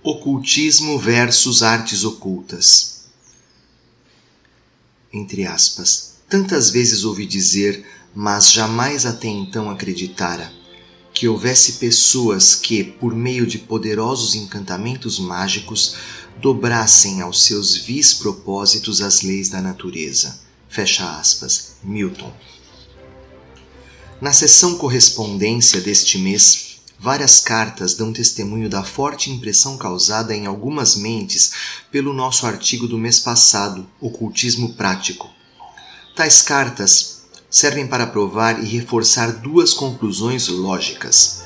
Ocultismo versus artes ocultas. Entre aspas. Tantas vezes ouvi dizer, mas jamais até então acreditara, que houvesse pessoas que, por meio de poderosos encantamentos mágicos, dobrassem aos seus vis propósitos as leis da natureza. Fecha aspas. Milton. Na seção correspondência deste mês, várias cartas dão testemunho da forte impressão causada em algumas mentes pelo nosso artigo do mês passado, Ocultismo Prático. Tais cartas servem para provar e reforçar duas conclusões lógicas.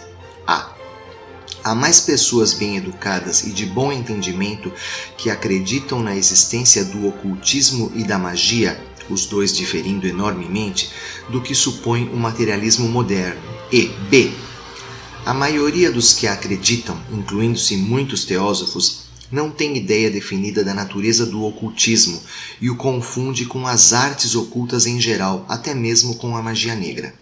Há mais pessoas bem educadas e de bom entendimento que acreditam na existência do ocultismo e da magia, os dois diferindo enormemente, do que supõe o materialismo moderno. E B. A maioria dos que acreditam, incluindo-se muitos teósofos, não tem ideia definida da natureza do ocultismo e o confunde com as artes ocultas em geral, até mesmo com a magia negra.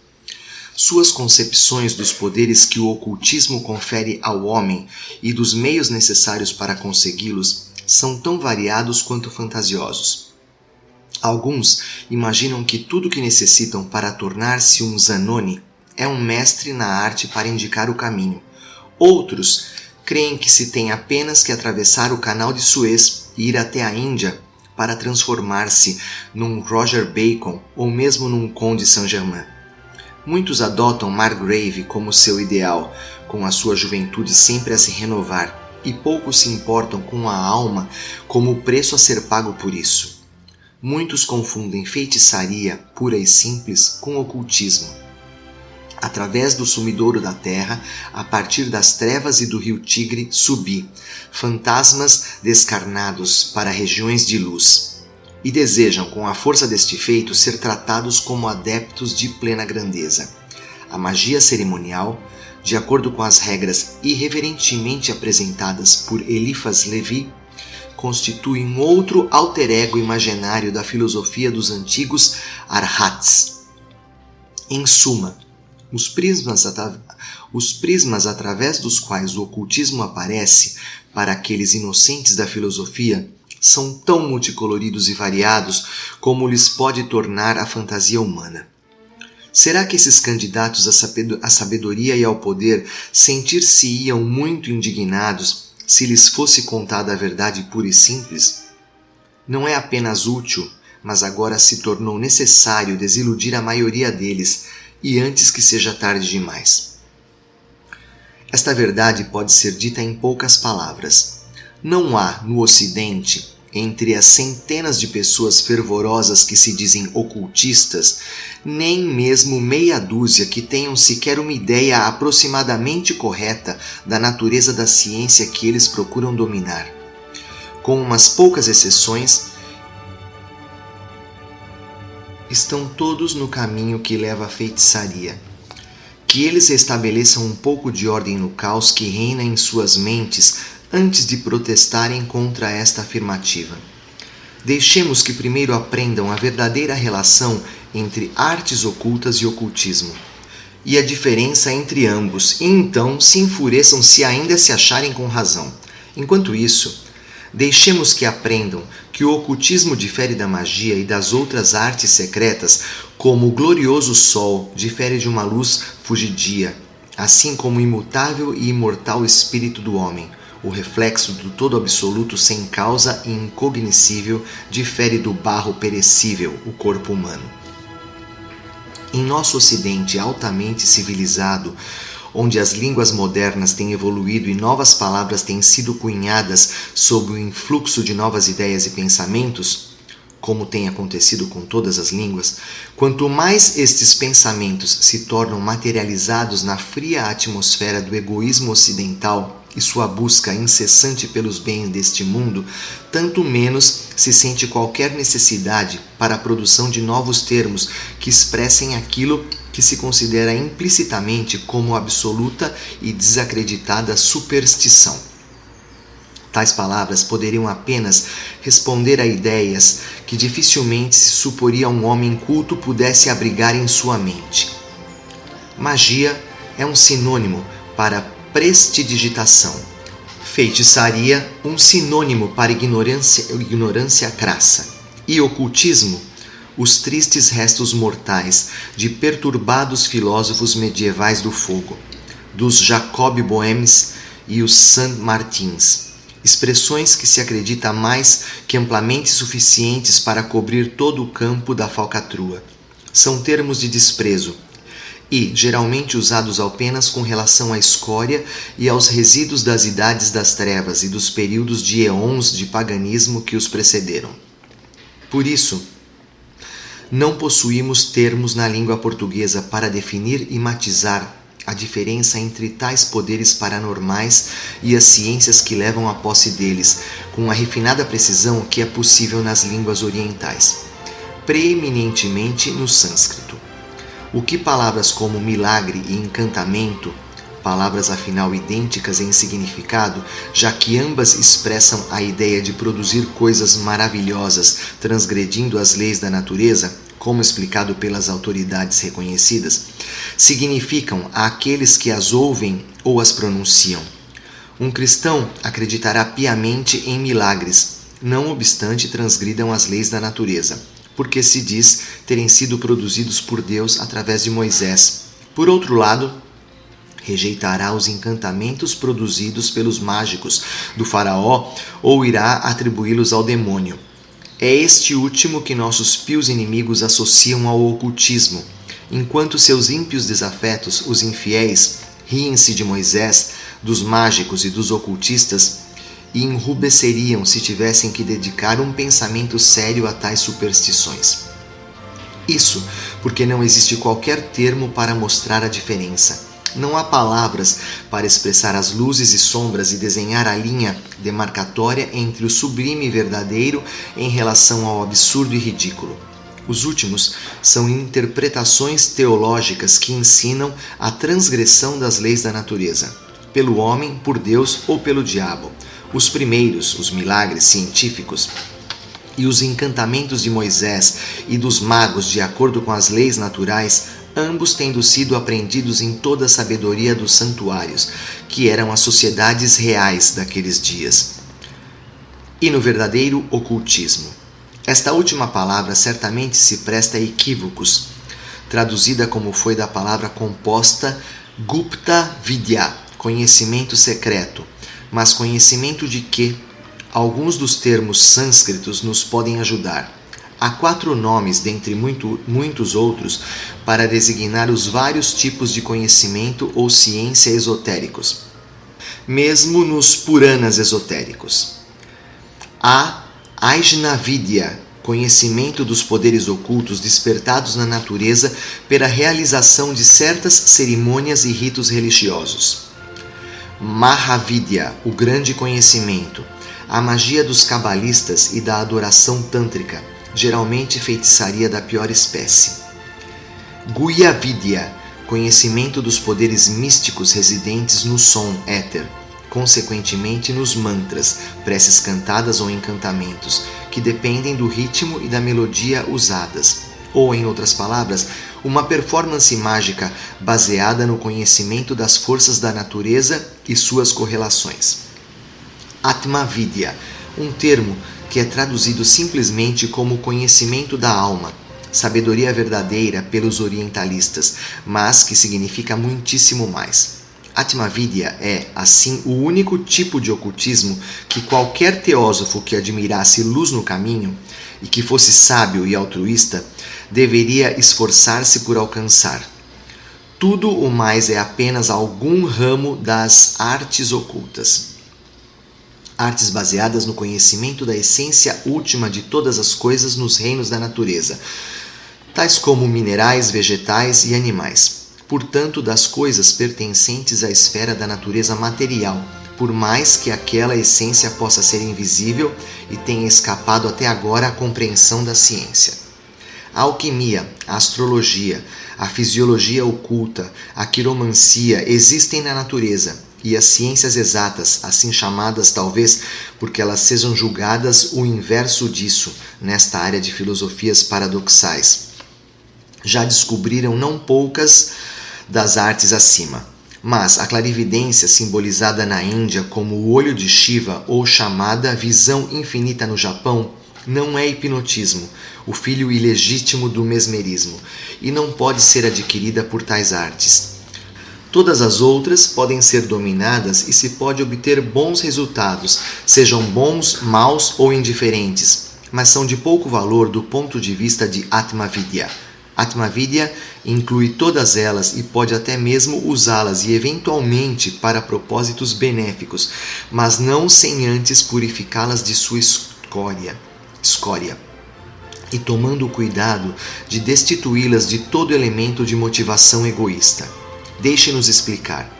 Suas concepções dos poderes que o ocultismo confere ao homem e dos meios necessários para consegui-los são tão variados quanto fantasiosos. Alguns imaginam que tudo o que necessitam para tornar-se um Zanoni é um mestre na arte para indicar o caminho. Outros creem que se tem apenas que atravessar o canal de Suez e ir até a Índia para transformar-se num Roger Bacon ou mesmo num Conde Saint-Germain. Muitos adotam Margrave como seu ideal, com a sua juventude sempre a se renovar, e poucos se importam com a alma como o preço a ser pago por isso. Muitos confundem feitiçaria pura e simples com ocultismo. Através do sumidouro da terra, a partir das trevas e do rio Tigre, subi, fantasmas descarnados para regiões de luz, e desejam, com a força deste feito, ser tratados como adeptos de plena grandeza. A magia cerimonial, de acordo com as regras irreverentemente apresentadas por Eliphas Levi, constitui um outro alter ego imaginário da filosofia dos antigos Arhats. Em suma, os prismas através dos quais o ocultismo aparece para aqueles inocentes da filosofia são tão multicoloridos e variados como lhes pode tornar a fantasia humana. Será que esses candidatos à sabedoria e ao poder sentir-se-iam muito indignados se lhes fosse contada a verdade pura e simples? Não é apenas útil, mas agora se tornou necessário desiludir a maioria deles, e antes que seja tarde demais. Esta verdade pode ser dita em poucas palavras. Não há, no Ocidente, entre as centenas de pessoas fervorosas que se dizem ocultistas, nem mesmo meia dúzia que tenham sequer uma ideia aproximadamente correta da natureza da ciência que eles procuram dominar. Com umas poucas exceções, estão todos no caminho que leva à feitiçaria. Que eles estabeleçam um pouco de ordem no caos que reina em suas mentes antes de protestarem contra esta afirmativa. Deixemos que primeiro aprendam a verdadeira relação entre artes ocultas e ocultismo, e a diferença entre ambos, e então se enfureçam se ainda se acharem com razão. Enquanto isso, deixemos que aprendam que o ocultismo difere da magia e das outras artes secretas, como o glorioso sol difere de uma luz fugidia, assim como o imutável e imortal espírito do homem, o reflexo do todo absoluto sem causa e incognoscível, difere do barro perecível, o corpo humano. Em nosso Ocidente altamente civilizado, onde as línguas modernas têm evoluído e novas palavras têm sido cunhadas sob o influxo de novas ideias e pensamentos, como tem acontecido com todas as línguas, quanto mais estes pensamentos se tornam materializados na fria atmosfera do egoísmo ocidental e sua busca incessante pelos bens deste mundo, tanto menos se sente qualquer necessidade para a produção de novos termos que expressem aquilo que se considera implicitamente como absoluta e desacreditada superstição. Tais palavras poderiam apenas responder a ideias que dificilmente se suporia um homem culto pudesse abrigar em sua mente. Magia é um sinônimo para prestidigitação, Feitiçaria, um sinônimo para ignorância crassa. E ocultismo, os tristes restos mortais de perturbados filósofos medievais do fogo, dos Jacob Boehmes e os Saint Martins, expressões que se acredita mais que amplamente suficientes para cobrir todo o campo da falcatrua. São termos de desprezo e, geralmente usados apenas com relação à escória e aos resíduos das idades das trevas e dos períodos de eons de paganismo que os precederam. Por isso, não possuímos termos na língua portuguesa para definir e matizar a diferença entre tais poderes paranormais e as ciências que levam à posse deles, com a refinada precisão que é possível nas línguas orientais, preeminentemente no sânscrito. O que palavras como milagre e encantamento, palavras afinal idênticas em significado, já que ambas expressam a ideia de produzir coisas maravilhosas, transgredindo as leis da natureza, como explicado pelas autoridades reconhecidas, significam àqueles que as ouvem ou as pronunciam. Um cristão acreditará piamente em milagres, não obstante transgridam as leis da natureza, porque se diz terem sido produzidos por Deus através de Moisés. Por outro lado, rejeitará os encantamentos produzidos pelos mágicos do faraó ou irá atribuí-los ao demônio. É este último que nossos pios inimigos associam ao ocultismo, enquanto seus ímpios desafetos, os infiéis, riem-se de Moisés, dos mágicos e dos ocultistas e enrubesceriam se tivessem que dedicar um pensamento sério a tais superstições. Isso porque não existe qualquer termo para mostrar a diferença. Não há palavras para expressar as luzes e sombras e desenhar a linha demarcatória entre o sublime e verdadeiro em relação ao absurdo e ridículo. Os últimos são interpretações teológicas que ensinam a transgressão das leis da natureza, pelo homem, por Deus ou pelo diabo. Os primeiros, os milagres científicos, e os encantamentos de Moisés e dos magos de acordo com as leis naturais, ambos tendo sido aprendidos em toda a sabedoria dos santuários, que eram as sociedades reais daqueles dias, e no verdadeiro ocultismo. Esta última palavra certamente se presta a equívocos, traduzida como foi da palavra composta Gupta Vidya, conhecimento secreto, mas conhecimento de que alguns dos termos sânscritos nos podem ajudar. Há 4 nomes, dentre muitos outros, para designar os vários tipos de conhecimento ou ciência esotéricos, mesmo nos Puranas esotéricos. Há Ajnavidya, conhecimento dos poderes ocultos despertados na natureza pela realização de certas cerimônias e ritos religiosos. Mahavidya, o grande conhecimento, a magia dos cabalistas e da adoração tântrica, geralmente feitiçaria da pior espécie. Guhyavidya, conhecimento dos poderes místicos residentes no som éter, consequentemente nos mantras, preces cantadas ou encantamentos, que dependem do ritmo e da melodia usadas, ou, em outras palavras, uma performance mágica baseada no conhecimento das forças da natureza e suas correlações. Atmavidya, um termo que é traduzido simplesmente como conhecimento da alma, sabedoria verdadeira pelos orientalistas, mas que significa muitíssimo mais. Atmavidya é, assim, o único tipo de ocultismo que qualquer teósofo que admirasse luz no caminho e que fosse sábio e altruísta deveria esforçar-se por alcançar. Tudo o mais é apenas algum ramo das artes ocultas. Artes baseadas no conhecimento da essência última de todas as coisas nos reinos da natureza, tais como minerais, vegetais e animais. Portanto, das coisas pertencentes à esfera da natureza material, por mais que aquela essência possa ser invisível e tenha escapado até agora à compreensão da ciência. A alquimia, a astrologia, a fisiologia oculta, a quiromancia existem na natureza, e as ciências exatas, assim chamadas talvez porque elas sejam julgadas o inverso disso, nesta área de filosofias paradoxais, já descobriram não poucas das artes acima. Mas a clarividência, simbolizada na Índia como o olho de Shiva ou chamada visão infinita no Japão, não é hipnotismo, o filho ilegítimo do mesmerismo, e não pode ser adquirida por tais artes. Todas as outras podem ser dominadas e se pode obter bons resultados, sejam bons, maus ou indiferentes, mas são de pouco valor do ponto de vista de Atma Vidya. Atma Vidya inclui todas elas e pode até mesmo usá-las e eventualmente para propósitos benéficos, mas não sem antes purificá-las de sua escória, e tomando o cuidado de destituí-las de todo elemento de motivação egoísta. Deixe-nos explicar.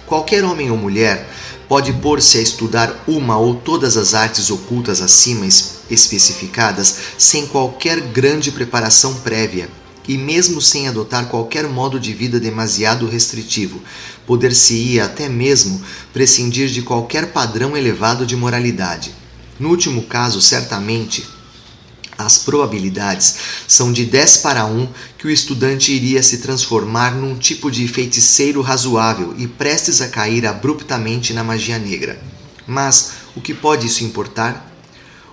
Qualquer homem ou mulher pode pôr-se a estudar uma ou todas as artes ocultas acima especificadas sem qualquer grande preparação prévia e mesmo sem adotar qualquer modo de vida demasiado restritivo, poder-se-ia até mesmo prescindir de qualquer padrão elevado de moralidade. No último caso, certamente, as probabilidades são de 10 para 1 que o estudante iria se transformar num tipo de feiticeiro razoável e prestes a cair abruptamente na magia negra. Mas o que pode isso importar?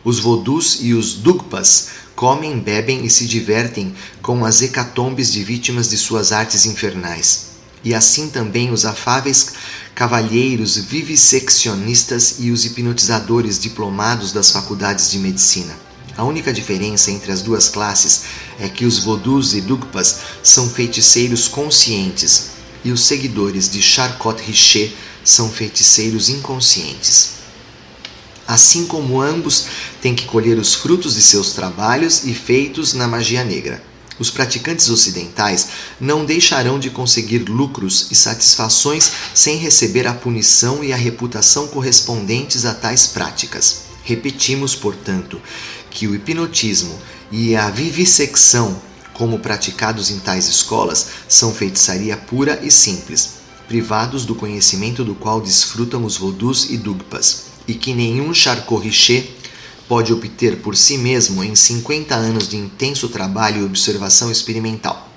Os vodus e os dugpas comem, bebem e se divertem com as hecatombes de vítimas de suas artes infernais. E assim também os afáveis cavalheiros vivisseccionistas e os hipnotizadores diplomados das faculdades de medicina. A única diferença entre as duas classes é que os vodus e dugpas são feiticeiros conscientes e os seguidores de Charcot Richer são feiticeiros inconscientes. Assim como ambos têm que colher os frutos de seus trabalhos e feitos na magia negra. Os praticantes ocidentais não deixarão de conseguir lucros e satisfações sem receber a punição e a reputação correspondentes a tais práticas. Repetimos, portanto, que o hipnotismo e a vivissecção, como praticados em tais escolas, são feitiçaria pura e simples, privados do conhecimento do qual desfrutam os vodus e dugpas, e que nenhum Charcot Richer pode obter por si mesmo em 50 anos de intenso trabalho e observação experimental.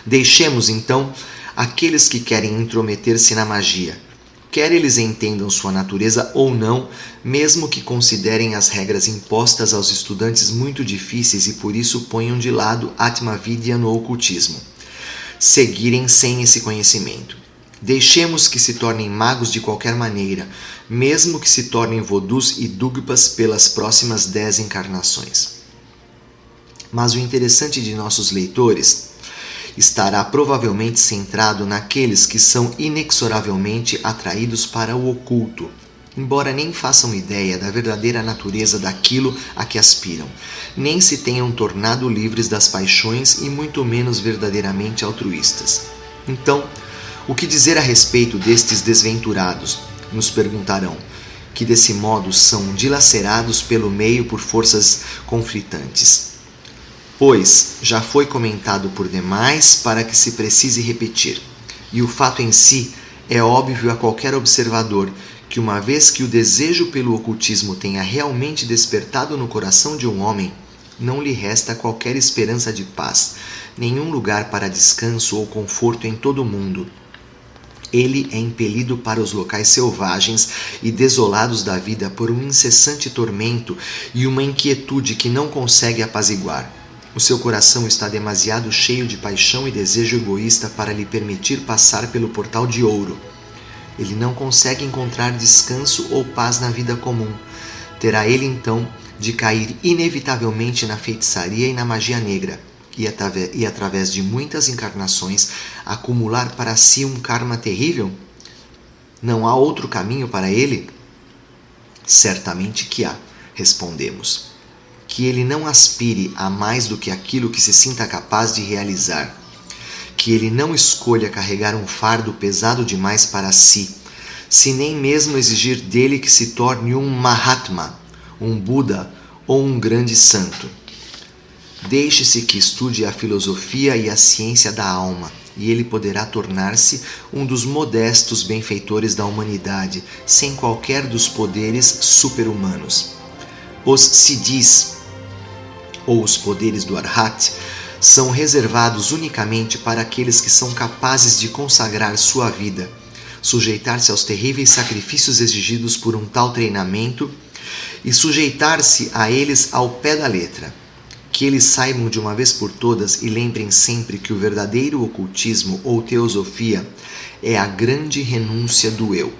Deixemos, então, aqueles que querem intrometer-se na magia, quer eles entendam sua natureza ou não, mesmo que considerem as regras impostas aos estudantes muito difíceis e por isso ponham de lado Atma Vidya no ocultismo, seguirem sem esse conhecimento. Deixemos que se tornem magos de qualquer maneira, mesmo que se tornem vodus e dugpas pelas próximas 10 encarnações. Mas o interessante de nossos leitores estará provavelmente centrado naqueles que são inexoravelmente atraídos para o oculto, embora nem façam ideia da verdadeira natureza daquilo a que aspiram, nem se tenham tornado livres das paixões e muito menos verdadeiramente altruístas. Então, o que dizer a respeito destes desventurados? Nos perguntarão, que desse modo são dilacerados pelo meio por forças conflitantes. Pois já foi comentado por demais para que se precise repetir, e o fato em si é óbvio a qualquer observador que uma vez que o desejo pelo ocultismo tenha realmente despertado no coração de um homem, não lhe resta qualquer esperança de paz, nenhum lugar para descanso ou conforto em todo o mundo. Ele é impelido para os locais selvagens e desolados da vida por um incessante tormento e uma inquietude que não consegue apaziguar. O seu coração está demasiado cheio de paixão e desejo egoísta para lhe permitir passar pelo portal de ouro. Ele não consegue encontrar descanso ou paz na vida comum. Terá ele, então, de cair inevitavelmente na feitiçaria e na magia negra, e através de muitas encarnações, acumular para si um karma terrível? Não há outro caminho para ele? Certamente que há, respondemos. Que ele não aspire a mais do que aquilo que se sinta capaz de realizar. Que ele não escolha carregar um fardo pesado demais para si, se nem mesmo exigir dele que se torne um Mahatma, um Buda ou um grande santo. Deixe-se que estude a filosofia e a ciência da alma, e ele poderá tornar-se um dos modestos benfeitores da humanidade, sem qualquer dos poderes super-humanos. Os siddhis, ou os poderes do Arhat, são reservados unicamente para aqueles que são capazes de consagrar sua vida, sujeitar-se aos terríveis sacrifícios exigidos por um tal treinamento e sujeitar-se a eles ao pé da letra. Que eles saibam de uma vez por todas e lembrem sempre que o verdadeiro ocultismo ou teosofia é a grande renúncia do eu,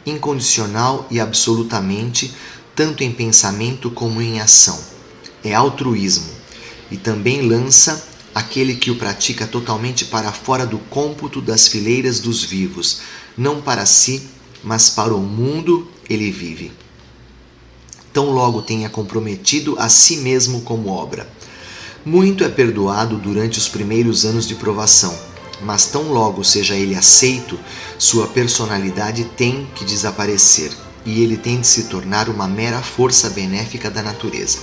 incondicional e absolutamente, tanto em pensamento como em ação. É altruísmo, e também lança aquele que o pratica totalmente para fora do cômputo das fileiras dos vivos, não para si, mas para o mundo ele vive. Tão logo tenha comprometido a si mesmo como obra. Muito é perdoado durante os primeiros anos de provação, mas tão logo seja ele aceito, sua personalidade tem que desaparecer e ele tem de se tornar uma mera força benéfica da natureza.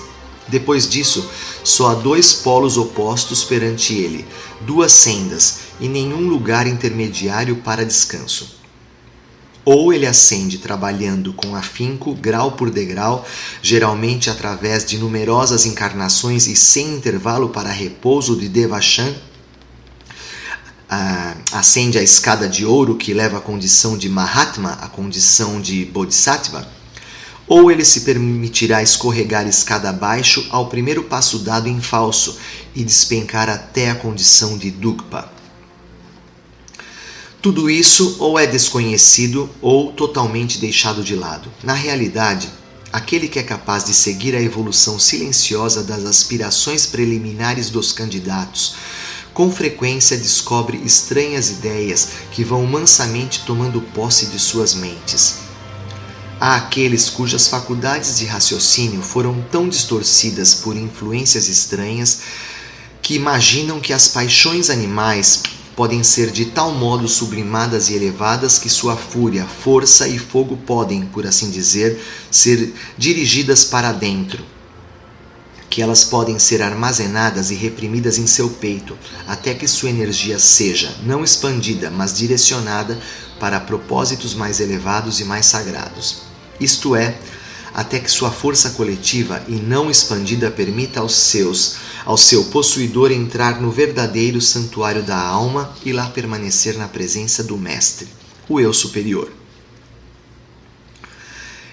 Depois disso, só há dois polos opostos perante ele, duas sendas e nenhum lugar intermediário para descanso. Ou ele ascende trabalhando com afinco, grau por degrau, geralmente através de numerosas encarnações e sem intervalo para repouso de Devachan, ascende a escada de ouro que leva à condição de Mahatma, a condição de Bodhisattva, ou ele se permitirá escorregar escada abaixo ao primeiro passo dado em falso e despencar até a condição de Dugpa. Tudo isso ou é desconhecido ou totalmente deixado de lado. Na realidade, aquele que é capaz de seguir a evolução silenciosa das aspirações preliminares dos candidatos, com frequência descobre estranhas ideias que vão mansamente tomando posse de suas mentes. Há aqueles cujas faculdades de raciocínio foram tão distorcidas por influências estranhas que imaginam que as paixões animais podem ser de tal modo sublimadas e elevadas que sua fúria, força e fogo podem, por assim dizer, ser dirigidas para dentro, que elas podem ser armazenadas e reprimidas em seu peito, até que sua energia seja, não expandida, mas direcionada para propósitos mais elevados e mais sagrados. Isto é, até que sua força coletiva e não expandida permita ao seu possuidor entrar no verdadeiro santuário da alma e lá permanecer na presença do Mestre, o Eu Superior.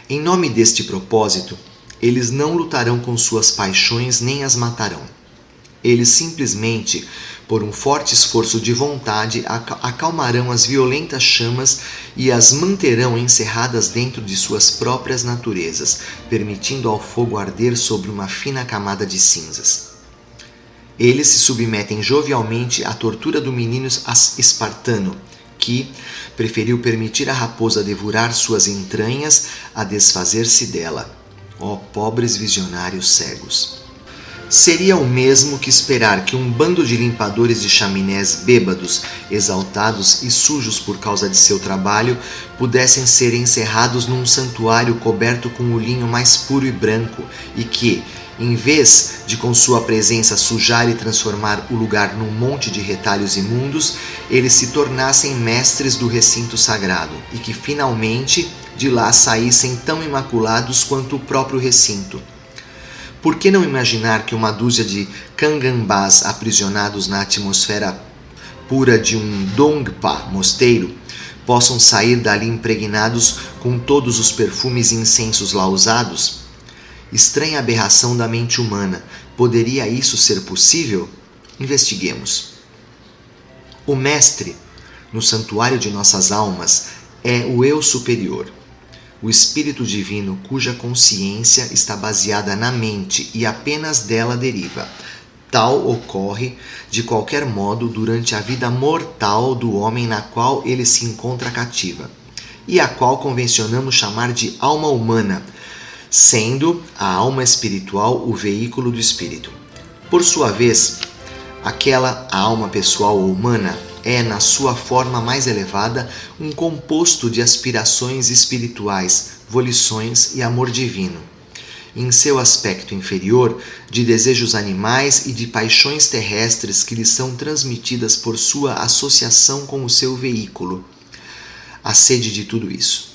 Em nome deste propósito, eles não lutarão com suas paixões nem as matarão. Eles simplesmente, por um forte esforço de vontade, acalmarão as violentas chamas e as manterão encerradas dentro de suas próprias naturezas, permitindo ao fogo arder sobre uma fina camada de cinzas. Eles se submetem jovialmente à tortura do menino espartano, que preferiu permitir a raposa devorar suas entranhas a desfazer-se dela. Ó pobres visionários cegos! Seria o mesmo que esperar que um bando de limpadores de chaminés bêbados, exaltados e sujos por causa de seu trabalho, pudessem ser encerrados num santuário coberto com o linho mais puro e branco e que, em vez de com sua presença sujar e transformar o lugar num monte de retalhos imundos, eles se tornassem mestres do recinto sagrado e que finalmente de lá saíssem tão imaculados quanto o próprio recinto. Por que não imaginar que uma dúzia de Kangambás aprisionados na atmosfera pura de um Dongpa mosteiro possam sair dali impregnados com todos os perfumes e incensos lá usados? Estranha aberração da mente humana. Poderia isso ser possível? Investiguemos. O Mestre, no santuário de nossas almas, é o Eu Superior, o Espírito Divino cuja consciência está baseada na mente e apenas dela deriva. Tal ocorre, de qualquer modo, durante a vida mortal do homem na qual ele se encontra cativa, e a qual convencionamos chamar de alma humana, sendo a alma espiritual o veículo do espírito. Por sua vez, aquela alma pessoal ou humana é, na sua forma mais elevada, um composto de aspirações espirituais, volições e amor divino. Em seu aspecto inferior, de desejos animais e de paixões terrestres que lhe são transmitidas por sua associação com o seu veículo. A sede de tudo isso.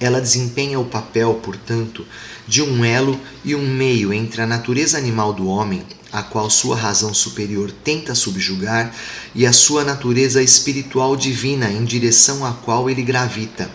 Ela desempenha o papel, portanto, de um elo e um meio entre a natureza animal do homem, a qual sua razão superior tenta subjugar, e a sua natureza espiritual divina em direção à qual ele gravita,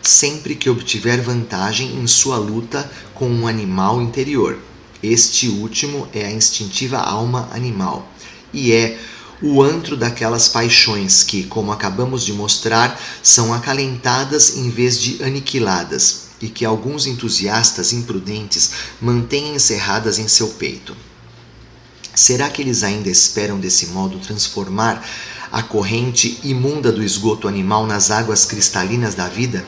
sempre que obtiver vantagem em sua luta com um animal interior. Este último é a instintiva alma animal, e é o antro daquelas paixões que, como acabamos de mostrar, são acalentadas em vez de aniquiladas, e que alguns entusiastas imprudentes mantêm encerradas em seu peito. Será que eles ainda esperam desse modo transformar a corrente imunda do esgoto animal nas águas cristalinas da vida?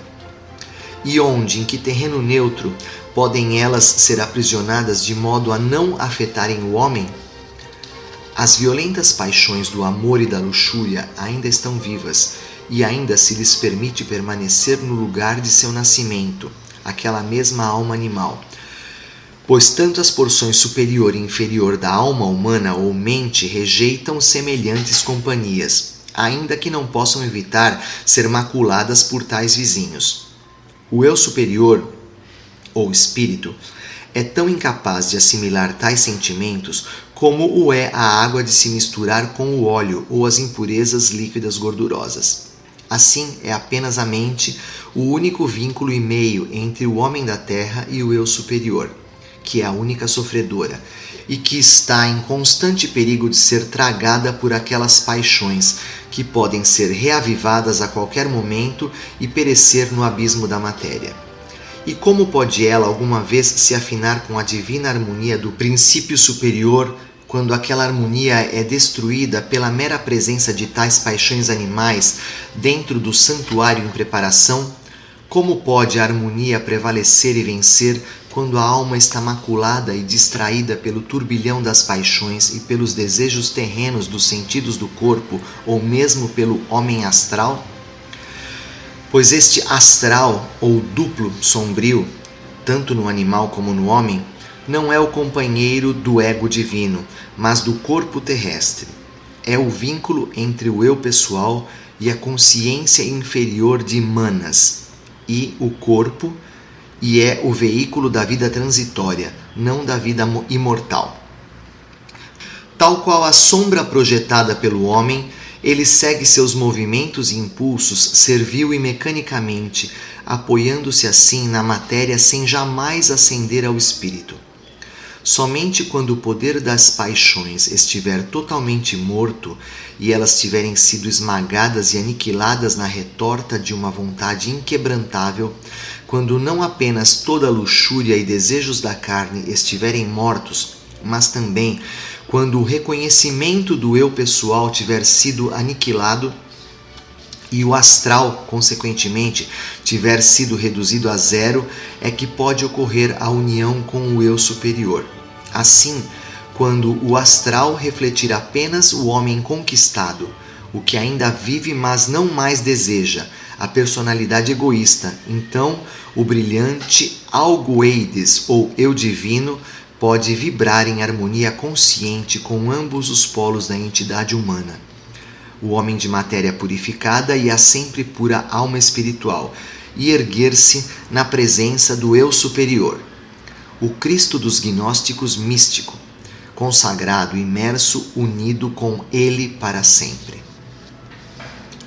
E onde, em que terreno neutro, podem elas ser aprisionadas de modo a não afetarem o homem? As violentas paixões do amor e da luxúria ainda estão vivas, e ainda se lhes permite permanecer no lugar de seu nascimento, aquela mesma alma animal. Pois tanto as porções superior e inferior da alma humana ou mente rejeitam semelhantes companhias, ainda que não possam evitar ser maculadas por tais vizinhos. O eu superior, ou espírito, é tão incapaz de assimilar tais sentimentos como o é a água de se misturar com o óleo ou as impurezas líquidas gordurosas. Assim, é apenas a mente o único vínculo e meio entre o homem da terra e o eu superior, que é a única sofredora, e que está em constante perigo de ser tragada por aquelas paixões que podem ser reavivadas a qualquer momento e perecer no abismo da matéria. E como pode ela alguma vez se afinar com a divina harmonia do princípio superior, quando aquela harmonia é destruída pela mera presença de tais paixões animais dentro do santuário em preparação? Como pode a harmonia prevalecer e vencer quando a alma está maculada e distraída pelo turbilhão das paixões e pelos desejos terrenos dos sentidos do corpo, ou mesmo pelo homem astral? Pois este astral, ou duplo sombrio, tanto no animal como no homem, não é o companheiro do ego divino, mas do corpo terrestre. É o vínculo entre o eu pessoal e a consciência inferior de Manas, e o corpo, e é o veículo da vida transitória, não da vida imortal. Tal qual a sombra projetada pelo homem, ele segue seus movimentos e impulsos servil e mecanicamente, apoiando-se assim na matéria sem jamais ascender ao espírito. Somente quando o poder das paixões estiver totalmente morto e elas tiverem sido esmagadas e aniquiladas na retorta de uma vontade inquebrantável, quando não apenas toda luxúria e desejos da carne estiverem mortos, mas também quando o reconhecimento do eu pessoal tiver sido aniquilado e o astral, consequentemente, tiver sido reduzido a zero, é que pode ocorrer a união com o eu superior. Assim, quando o astral refletir apenas o homem conquistado, o que ainda vive mas não mais deseja, a personalidade egoísta, então o brilhante algoeides ou eu divino pode vibrar em harmonia consciente com ambos os polos da entidade humana. O homem de matéria purificada e a sempre pura alma espiritual, e erguer-se na presença do eu superior, o Cristo dos gnósticos místico, consagrado, imerso, unido com ele para sempre.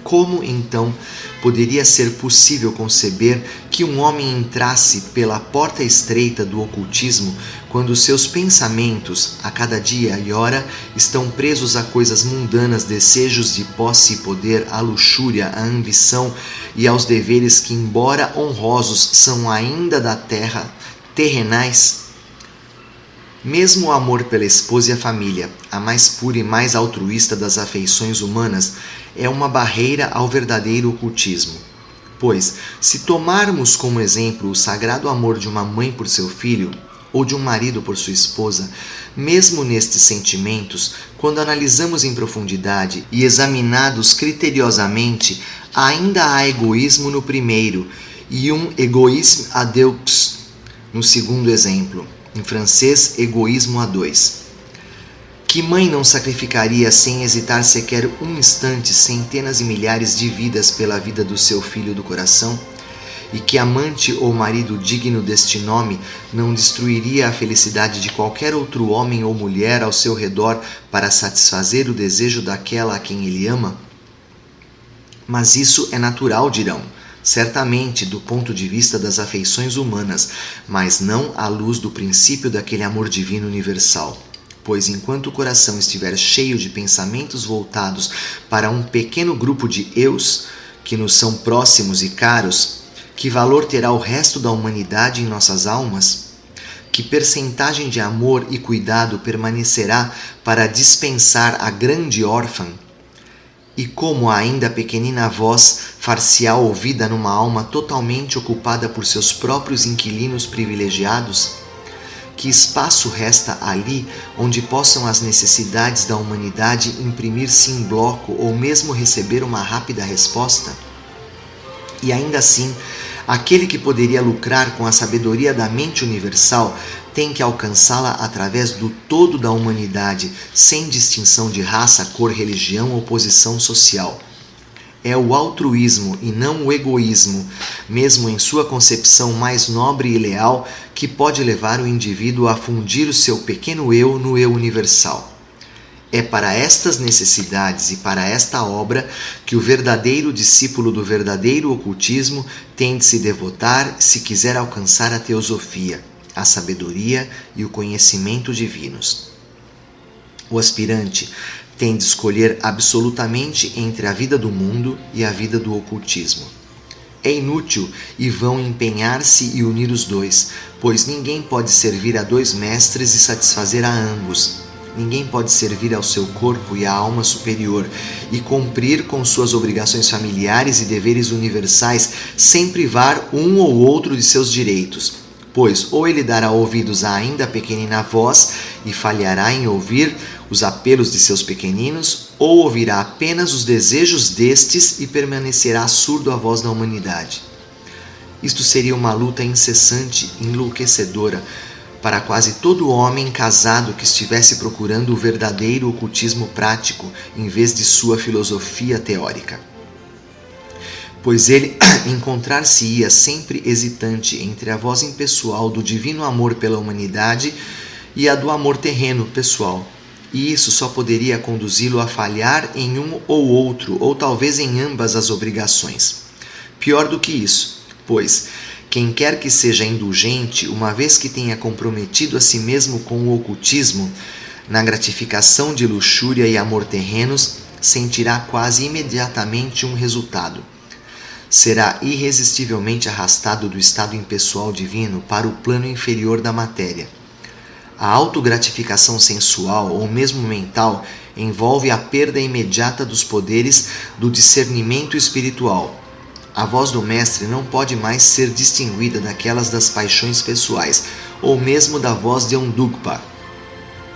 Como, então, poderia ser possível conceber que um homem entrasse pela porta estreita do ocultismo quando seus pensamentos, a cada dia e hora, estão presos a coisas mundanas, desejos de posse e poder, à luxúria, à ambição e aos deveres que, embora honrosos, são ainda da terra, terrenais? Mesmo o amor pela esposa e a família, a mais pura e mais altruísta das afeições humanas, é uma barreira ao verdadeiro ocultismo. Pois, se tomarmos como exemplo o sagrado amor de uma mãe por seu filho, ou de um marido por sua esposa, mesmo nestes sentimentos, quando analisamos em profundidade e examinados criteriosamente, ainda há egoísmo no primeiro e um égoïsme à deux no segundo exemplo. Em francês, egoísmo a dois. Que mãe não sacrificaria sem hesitar sequer um instante centenas e milhares de vidas pela vida do seu filho do coração? e que amante ou marido digno deste nome não destruiria a felicidade de qualquer outro homem ou mulher ao seu redor para satisfazer o desejo daquela a quem ele ama? Mas isso é natural, dirão, certamente do ponto de vista das afeições humanas, mas não à luz do princípio daquele amor divino universal. Pois enquanto o coração estiver cheio de pensamentos voltados para um pequeno grupo de eus, que nos são próximos e caros, que valor terá o resto da humanidade em nossas almas? Que percentagem de amor e cuidado permanecerá para dispensar a grande órfã? E como a ainda pequenina voz far-se-á ouvida numa alma totalmente ocupada por seus próprios inquilinos privilegiados? Que espaço resta ali onde possam as necessidades da humanidade imprimir-se em bloco ou mesmo receber uma rápida resposta? E ainda assim, aquele que poderia lucrar com a sabedoria da mente universal tem que alcançá-la através do todo da humanidade, sem distinção de raça, cor, religião ou posição social. É o altruísmo e não o egoísmo, mesmo em sua concepção mais nobre e leal, que pode levar o indivíduo a fundir o seu pequeno eu no eu universal. É para estas necessidades e para esta obra que o verdadeiro discípulo do verdadeiro ocultismo tem de se devotar se quiser alcançar a teosofia, a sabedoria e o conhecimento divinos. O aspirante tem de escolher absolutamente entre a vida do mundo e a vida do ocultismo. É inútil e vão empenhar-se e unir os dois, pois ninguém pode servir a dois mestres e satisfazer a ambos. Ninguém pode servir ao seu corpo e à alma superior e cumprir com suas obrigações familiares e deveres universais sem privar um ou outro de seus direitos, pois ou ele dará ouvidos à ainda pequenina voz e falhará em ouvir os apelos de seus pequeninos, ou ouvirá apenas os desejos destes e permanecerá surdo à voz da humanidade. Isto seria uma luta incessante e enlouquecedora para quase todo homem casado que estivesse procurando o verdadeiro ocultismo prático em vez de sua filosofia teórica. Pois ele encontrar-se-ia sempre hesitante entre a voz impessoal do divino amor pela humanidade e a do amor terreno pessoal, e isso só poderia conduzi-lo a falhar em um ou outro, ou talvez em ambas as obrigações. Pior do que isso, pois quem quer que seja indulgente, uma vez que tenha comprometido a si mesmo com o ocultismo, na gratificação de luxúria e amor terrenos, sentirá quase imediatamente um resultado. Será irresistivelmente arrastado do estado impessoal divino para o plano inferior da matéria. A autogratificação sensual ou mesmo mental envolve a perda imediata dos poderes do discernimento espiritual. A voz do mestre não pode mais ser distinguida daquelas das paixões pessoais, ou mesmo da voz de Ondugpa.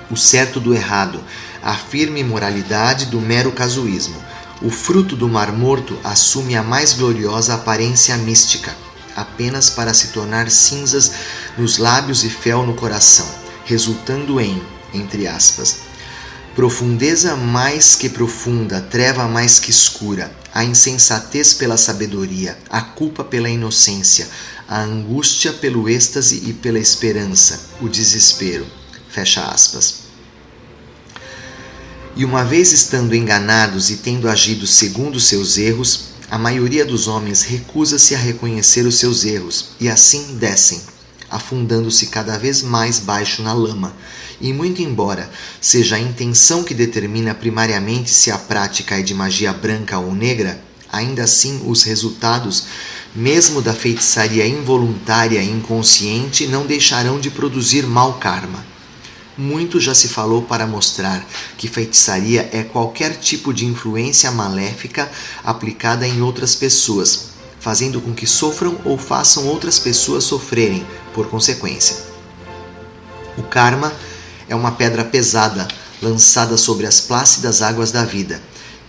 O certo do errado, a firme moralidade do mero casuísmo. O fruto do Mar Morto assume a mais gloriosa aparência mística, apenas para se tornar cinzas nos lábios e fel no coração, resultando em, entre aspas, profundeza mais que profunda, treva mais que escura, a insensatez pela sabedoria, a culpa pela inocência, a angústia pelo êxtase e pela esperança, o desespero. Fecha aspas. E uma vez estando enganados e tendo agido segundo seus erros, a maioria dos homens recusa-se a reconhecer os seus erros e assim descem, afundando-se cada vez mais baixo na lama. E muito embora seja a intenção que determina primariamente se a prática é de magia branca ou negra, ainda assim os resultados, mesmo da feitiçaria involuntária e inconsciente, não deixarão de produzir mau karma. Muito já se falou para mostrar que feitiçaria é qualquer tipo de influência maléfica aplicada em outras pessoas, fazendo com que sofram ou façam outras pessoas sofrerem, por consequência. O karma é uma pedra pesada lançada sobre as plácidas águas da vida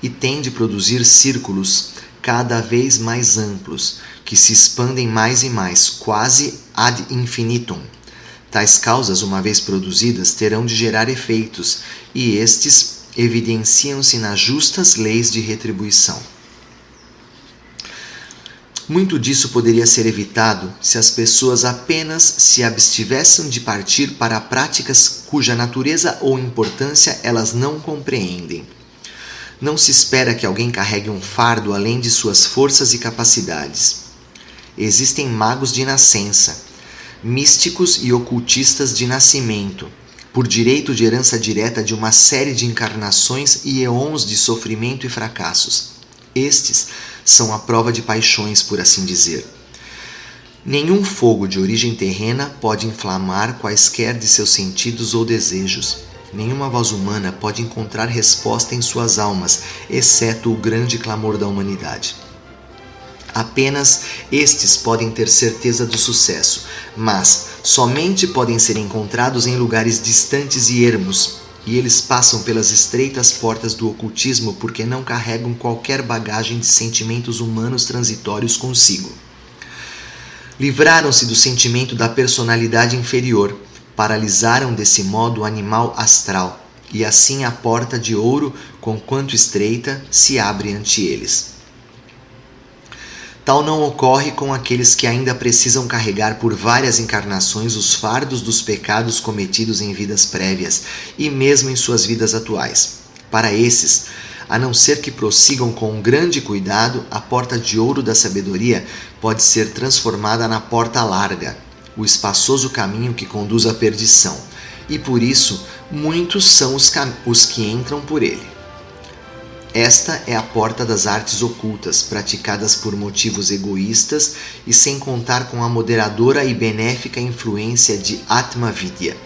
e tem de produzir círculos cada vez mais amplos, que se expandem mais e mais, quase ad infinitum. Tais causas, uma vez produzidas, terão de gerar efeitos, e estes evidenciam-se nas justas leis de retribuição. Muito disso poderia ser evitado se as pessoas apenas se abstivessem de partir para práticas cuja natureza ou importância elas não compreendem. Não se espera que alguém carregue um fardo além de suas forças e capacidades. Existem magos de nascença, místicos e ocultistas de nascimento, por direito de herança direta de uma série de encarnações e eons de sofrimento e fracassos. Estes são a prova de paixões, por assim dizer. Nenhum fogo de origem terrena pode inflamar quaisquer de seus sentidos ou desejos. Nenhuma voz humana pode encontrar resposta em suas almas, exceto o grande clamor da humanidade. Apenas estes podem ter certeza do sucesso, mas somente podem ser encontrados em lugares distantes e ermos, e eles passam pelas estreitas portas do ocultismo porque não carregam qualquer bagagem de sentimentos humanos transitórios consigo. Livraram-se do sentimento da personalidade inferior, paralisaram desse modo o animal astral, e assim a porta de ouro, conquanto estreita, se abre ante eles. Tal não ocorre com aqueles que ainda precisam carregar por várias encarnações os fardos dos pecados cometidos em vidas prévias e mesmo em suas vidas atuais. Para esses, a não ser que prossigam com grande cuidado, a porta de ouro da sabedoria pode ser transformada na porta larga, o espaçoso caminho que conduz à perdição, e por isso muitos são os que entram por ele. Esta é a porta das artes ocultas, praticadas por motivos egoístas e sem contar com a moderadora e benéfica influência de Atma Vidya.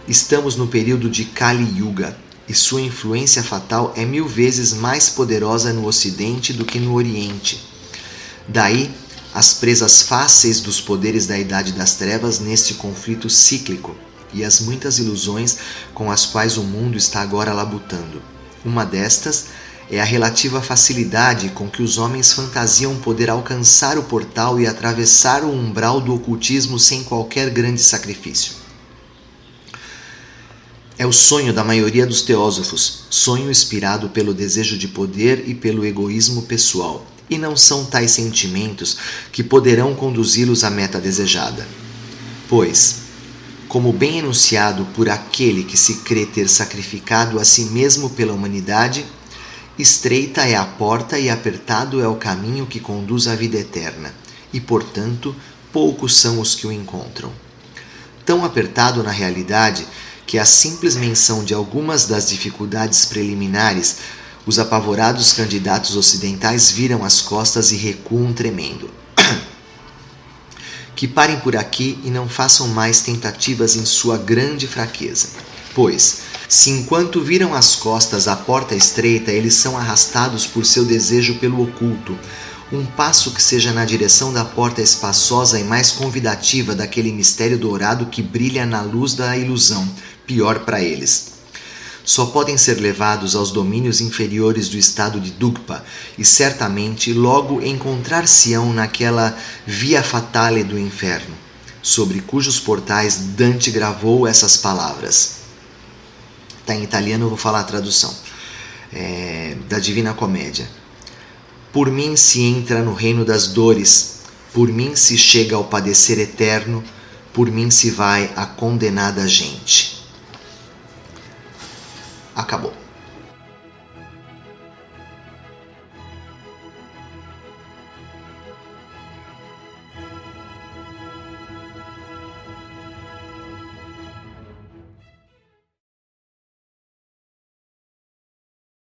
Estamos no período de Kali Yuga, e sua influência fatal é 1000 vezes mais poderosa no Ocidente do que no Oriente. Daí, as presas fáceis dos poderes da Idade das Trevas neste conflito cíclico, e as muitas ilusões com as quais o mundo está agora labutando. Uma destas é a relativa facilidade com que os homens fantasiam poder alcançar o portal e atravessar o umbral do ocultismo sem qualquer grande sacrifício. É o sonho da maioria dos teósofos, sonho inspirado pelo desejo de poder e pelo egoísmo pessoal, e não são tais sentimentos que poderão conduzi-los à meta desejada. Pois, como bem enunciado por aquele que se crê ter sacrificado a si mesmo pela humanidade, estreita é a porta e apertado é o caminho que conduz à vida eterna, e, portanto, poucos são os que o encontram. Tão apertado na realidade que a simples menção de algumas das dificuldades preliminares, os apavorados candidatos ocidentais viram as costas e recuam tremendo. Que parem por aqui e não façam mais tentativas em sua grande fraqueza. Pois, se enquanto viram as costas à porta estreita, eles são arrastados por seu desejo pelo oculto, um passo que seja na direção da porta espaçosa e mais convidativa daquele mistério dourado que brilha na luz da ilusão, pior para eles. Só podem ser levados aos domínios inferiores do estado de Dugpa e certamente logo encontrar-se-ão naquela via fatale do inferno, sobre cujos portais Dante gravou essas palavras. Está em italiano, eu vou falar a tradução. Da Divina Comédia. Por mim se entra no reino das dores, por mim se chega ao padecer eterno, por mim se vai a condenada gente. Acabou.